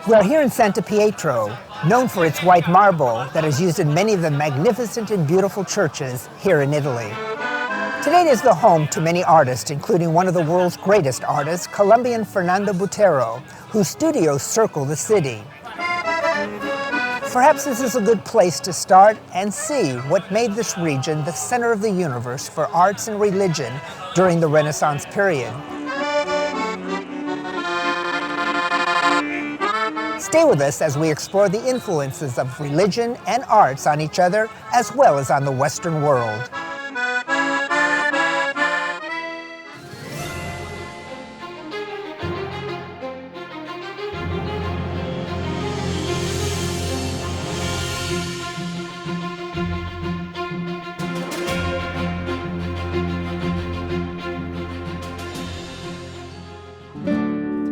We're here in Santa Pietro, known for its white marble that is used in many of the magnificent and beautiful churches here in Italy. Today it is the home to many artists, including one of the world's greatest artists, Colombian Fernando Botero, whose studios circle the city. Perhaps this is a good place to start and see what made this region the center of the universe for arts and religion during the Renaissance period. Stay with us as we explore the influences of religion and arts on each other, as well as on the Western world.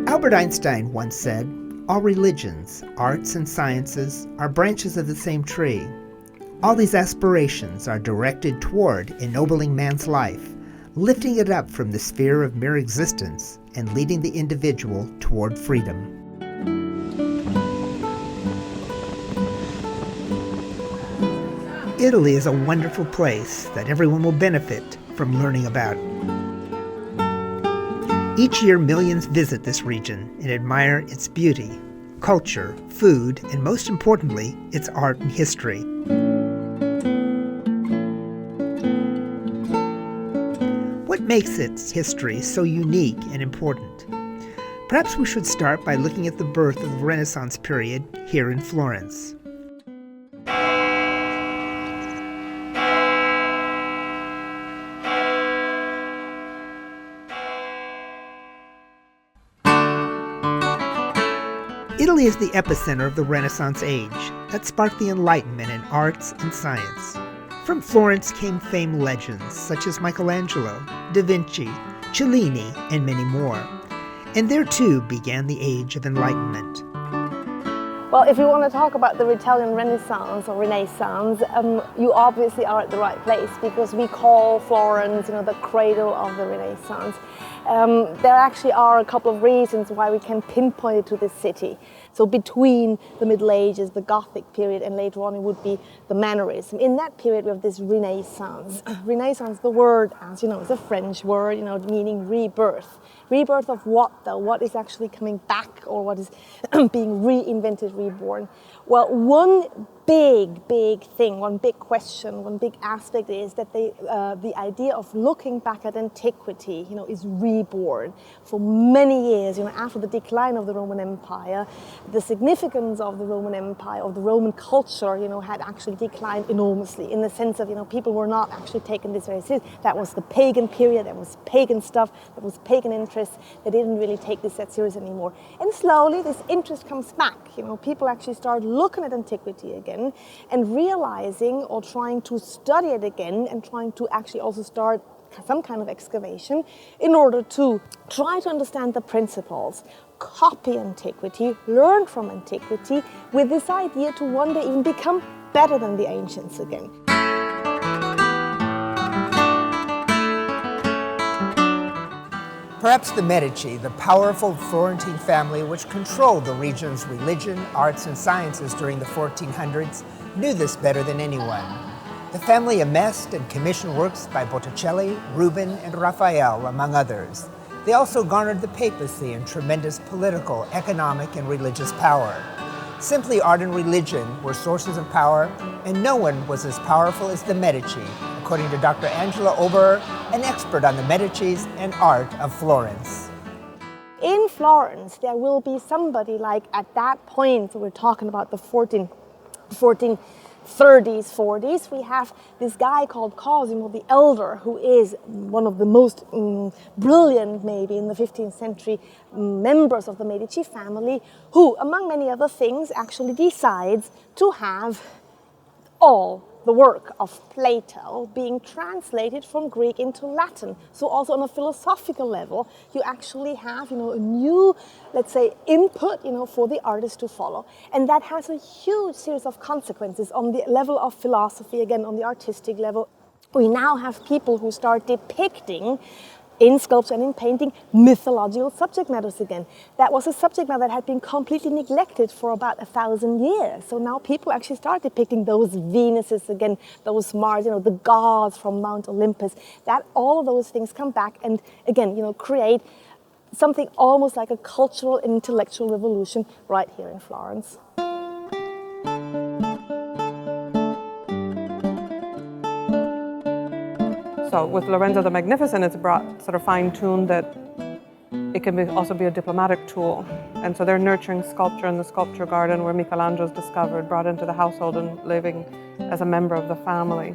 Albert Einstein once said, "All religions, arts, and sciences are branches of the same tree. All these aspirations are directed toward ennobling man's life, lifting it up from the sphere of mere existence and leading the individual toward freedom." Italy is a wonderful place that everyone will benefit from learning about. Each year, millions visit this region and admire its beauty, culture, food, and most importantly, its art and history. What makes its history so unique and important? Perhaps we should start by looking at the birth of the Renaissance period here in Florence. Italy is the epicenter of the Renaissance age that sparked the Enlightenment in arts and science. From Florence came famed legends such as Michelangelo, Da Vinci, Cellini, and many more. And there too began the Age of Enlightenment. Well, if you want to talk about the Italian Renaissance or Renaissance, you obviously are at the right place, because we call Florence, the cradle of the Renaissance. There actually are a couple of reasons why we can pinpoint it to this city. So between the Middle Ages, the Gothic period, and later on it would be the Mannerism. In that period we have this Renaissance. Renaissance, the word, as you know, is a French word, meaning rebirth. Rebirth of what though? What is actually coming back, or what is being reinvented, reborn? Well, one big thing, one big question, one big aspect is that the idea of looking back at antiquity, is reborn. For many years, after the decline of the Roman Empire, the significance of the Roman Empire, of the Roman culture, had actually declined enormously, in the sense of, people were not actually taking this very seriously. That was the pagan period, that was pagan stuff, that was pagan interests. They didn't really take this that serious anymore. And slowly this interest comes back. People actually start looking at antiquity again and realizing, or trying to study it again, and trying to actually also start some kind of excavation in order to try to understand the principles, copy antiquity, learn from antiquity, with this idea to one day even become better than the ancients again. Perhaps the Medici, the powerful Florentine family which controlled the region's religion, arts, and sciences during the 1400s, knew this better than anyone. The family amassed and commissioned works by Botticelli, Rubens, and Raphael, among others. They also garnered the papacy and tremendous political, economic, and religious power. Simply, art and religion were sources of power, and no one was as powerful as the Medici, according to Dr. Angela Oberer, an expert on the Medicis and art of Florence. In Florence, there will be somebody like, at that point, so we're talking about the 1430s, 40s, we have this guy called Cosimo the Elder, who is one of the most brilliant, maybe in the 15th century, members of the Medici family, who, among many other things, actually decides to have all the work of Plato being translated from Greek into Latin. So also on a philosophical level, you actually have, a new, let's say, input, for the artist to follow. And that has a huge series of consequences on the level of philosophy, again, on the artistic level. we now have people who start depicting in sculpture and in painting mythological subject matters again. That was a subject matter that had been completely neglected for about 1,000 years. So now people actually start depicting those Venuses again, those Mars, the gods from Mount Olympus. That all of those things come back and again, create something almost like a cultural and intellectual revolution right here in Florence. So with Lorenzo the Magnificent, it's brought sort of fine-tuned that it can also be a diplomatic tool. And so they're nurturing sculpture in the sculpture garden where Michelangelo's discovered, brought into the household and living as a member of the family.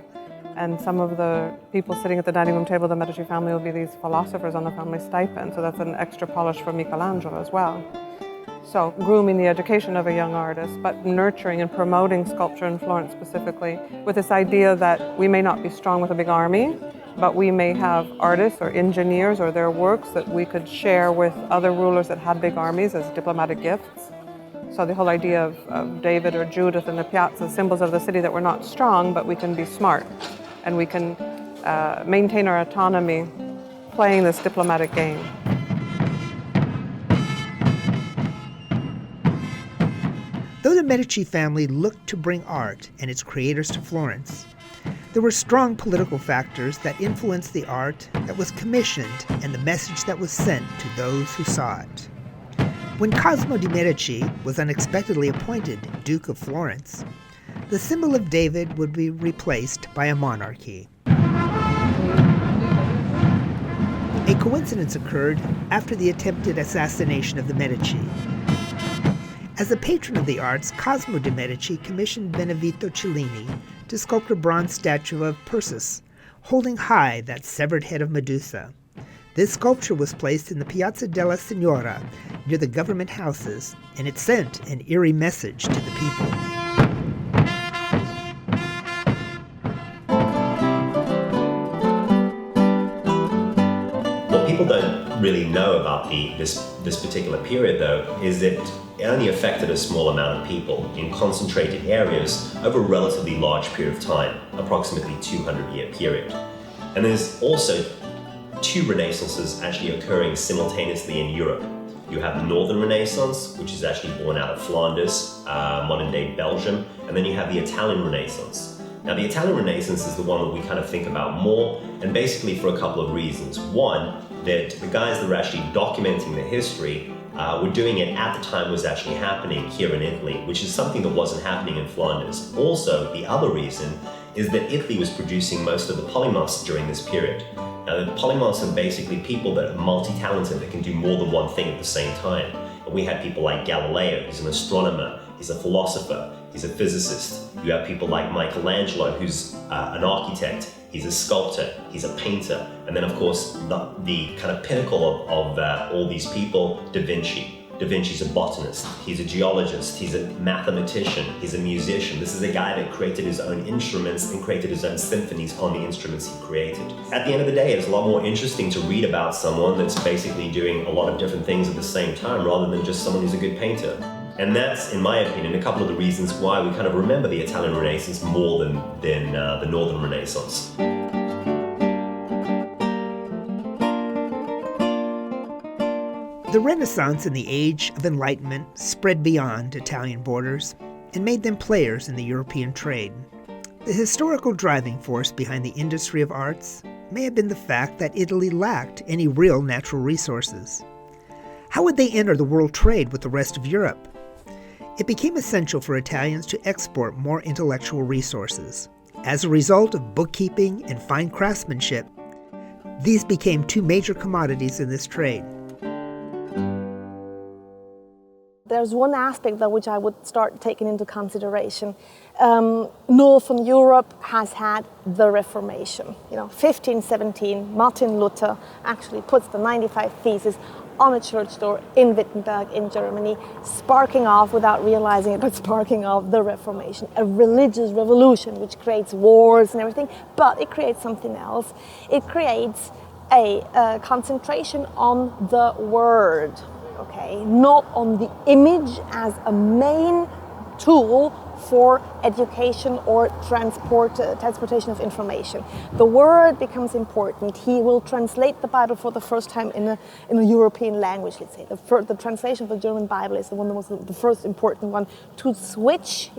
And some of the people sitting at the dining room table of the Medici family will be these philosophers on the family stipend. So that's an extra polish for Michelangelo as well. So grooming the education of a young artist, but nurturing and promoting sculpture in Florence specifically with this idea that we may not be strong with a big army, but we may have artists or engineers or their works that we could share with other rulers that had big armies as diplomatic gifts. So the whole idea of David or Judith in the piazza, symbols of the city that we're not strong, but we can be smart and we can maintain our autonomy playing this diplomatic game. Though the Medici family looked to bring art and its creators to Florence, there were strong political factors that influenced the art that was commissioned and the message that was sent to those who saw it. When Cosimo de' Medici was unexpectedly appointed Duke of Florence, the symbol of David would be replaced by a monarchy. A coincidence occurred after the attempted assassination of the Medici. As a patron of the arts, Cosimo de' Medici commissioned Benedetto Cellini to sculpt a bronze statue of Perseus, holding high that severed head of Medusa. This sculpture was placed in the Piazza della Signora, near the government houses, and it sent an eerie message to the people. What people don't really know about this particular period, though, is that it only affected a small amount of people in concentrated areas over a relatively large period of time, approximately 200-year period. And there's also two Renaissances actually occurring simultaneously in Europe. You have the Northern Renaissance, which is actually born out of Flanders, modern-day Belgium, and then you have the Italian Renaissance. Now, the Italian Renaissance is the one that we kind of think about more, and basically for a couple of reasons. One, that the guys that were actually documenting the history were doing it at the time it was actually happening here in Italy, which is something that wasn't happening in Flanders. Also, the other reason is that Italy was producing most of the polymaths during this period. Now, the polymaths are basically people that are multi-talented, that can do more than one thing at the same time. And we had people like Galileo, who's an astronomer, he's a philosopher, he's a physicist. You have people like Michelangelo, who's an architect, he's a sculptor, he's a painter. And then, of course, the kind of pinnacle of all these people, Da Vinci. Da Vinci's a botanist, he's a geologist, he's a mathematician, he's a musician. This is a guy that created his own instruments and created his own symphonies on the instruments he created. At the end of the day, it's a lot more interesting to read about someone that's basically doing a lot of different things at the same time rather than just someone who's a good painter. And that's, in my opinion, a couple of the reasons why we kind of remember the Italian Renaissance more than the Northern Renaissance. The Renaissance and the Age of Enlightenment spread beyond Italian borders and made them players in the European trade. The historical driving force behind the industry of arts may have been the fact that Italy lacked any real natural resources. How would they enter the world trade with the rest of Europe? It became essential for Italians to export more intellectual resources. As a result of bookkeeping and fine craftsmanship, these became two major commodities in this trade. There's one aspect though which I would start taking into consideration. Northern Europe has had the Reformation. 1517, Martin Luther actually puts the 95 Theses on a church door in Wittenberg in Germany, sparking off, without realizing it, but sparking off the Reformation, a religious revolution which creates wars and everything, but it creates something else. It creates a concentration on the word. Okay, not on the image as a main tool for education or transportation of information. The word becomes important. He will translate the Bible for the first time in a European language, let's say. The translation of the German Bible is the first important one to switch,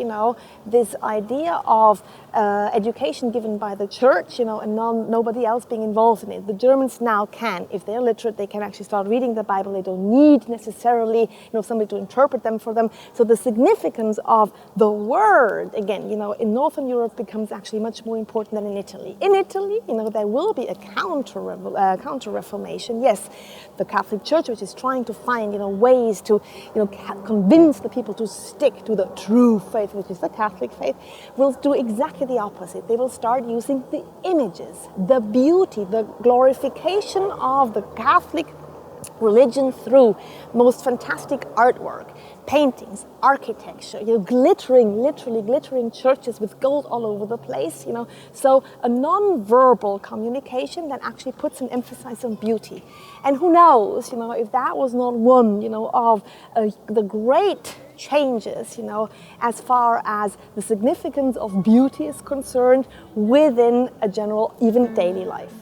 this idea of education given by the church, and nobody else being involved in it. The Germans now can, if they're literate, they can actually start reading the Bible. They don't need necessarily, somebody to interpret them for them. So the significance of the word, again, in Northern Europe becomes actually much more important than in Italy. In Italy, there will be a counter-reformation. Yes, the Catholic Church, which is trying to find, ways to, convince the people to stick to the true faith, which is the Catholic faith, will do exactly the opposite. They will start using the images, the beauty, the glorification of the Catholic religion through most fantastic artwork, paintings, architecture, literally glittering churches with gold all over the place, So a non-verbal communication that actually puts an emphasis on beauty. And who knows, if that was not one, of the great changes, as far as the significance of beauty is concerned within a general, even daily life.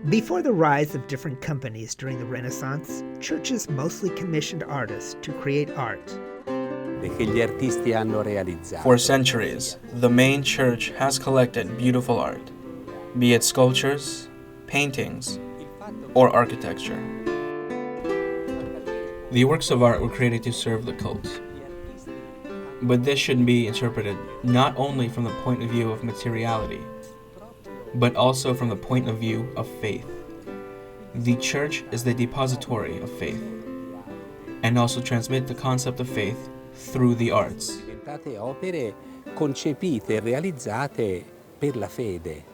Before the rise of different companies during the Renaissance, churches mostly commissioned artists to create art. For centuries, the main church has collected beautiful art, be it sculptures, paintings, or architecture. The works of art were created to serve the cult. But this should be interpreted not only from the point of view of materiality, but also from the point of view of faith. The church is the depository of faith, and also transmit the concept of faith through the arts. Opere concepite e realizzate per la fede.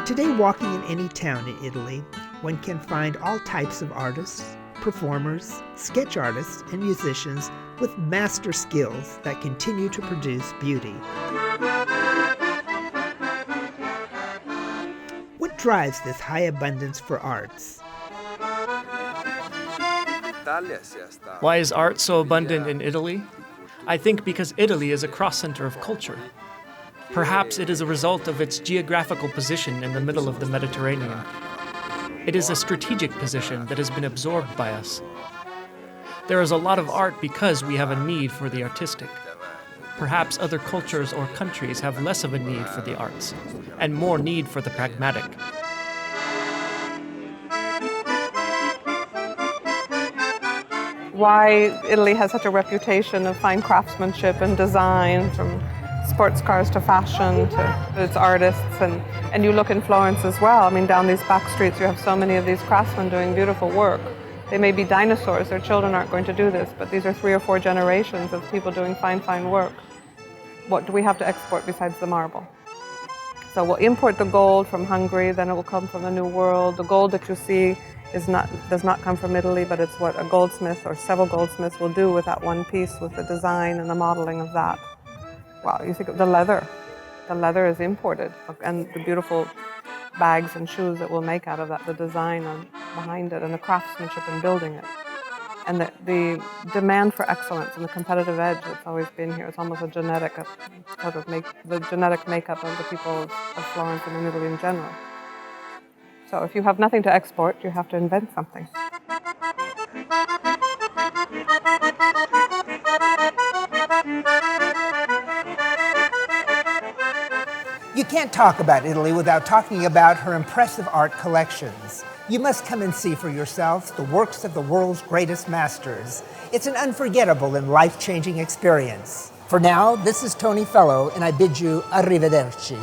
Today, walking in any town in Italy, one can find all types of artists, performers, sketch artists, and musicians with master skills that continue to produce beauty. What drives this high abundance for arts? Why is art so abundant in Italy? I think because Italy is a cross-center of culture. Perhaps it is a result of its geographical position in the middle of the Mediterranean. It is a strategic position that has been absorbed by us. There is a lot of art because we have a need for the artistic. Perhaps other cultures or countries have less of a need for the arts, and more need for the pragmatic. Why Italy has such a reputation of fine craftsmanship and design, from sports cars to fashion to its artists, and you look in Florence as well. Down these back streets you have so many of these craftsmen doing beautiful work. They may be dinosaurs, their children aren't going to do this, but these are 3 or 4 generations of people doing fine work. What do we have to export besides the marble? So we'll import the gold from Hungary, then it will come from the New World. The gold that you see does not come from Italy, but it's what a goldsmith or several goldsmiths will do with that one piece, with the design and the modeling of that. Wow, you think of the leather. The leather is imported, and the beautiful bags and shoes that we'll make out of that, the design behind it, and the craftsmanship in building it. And the demand for excellence and the competitive edge that's always been here. It's almost a genetic, the genetic makeup of the people of Florence and in Italy in general. So if you have nothing to export, you have to invent something. You can't talk about Italy without talking about her impressive art collections. You must come and see for yourself the works of the world's greatest masters. It's an unforgettable and life-changing experience. For now, this is Tony Fellow, and I bid you arrivederci.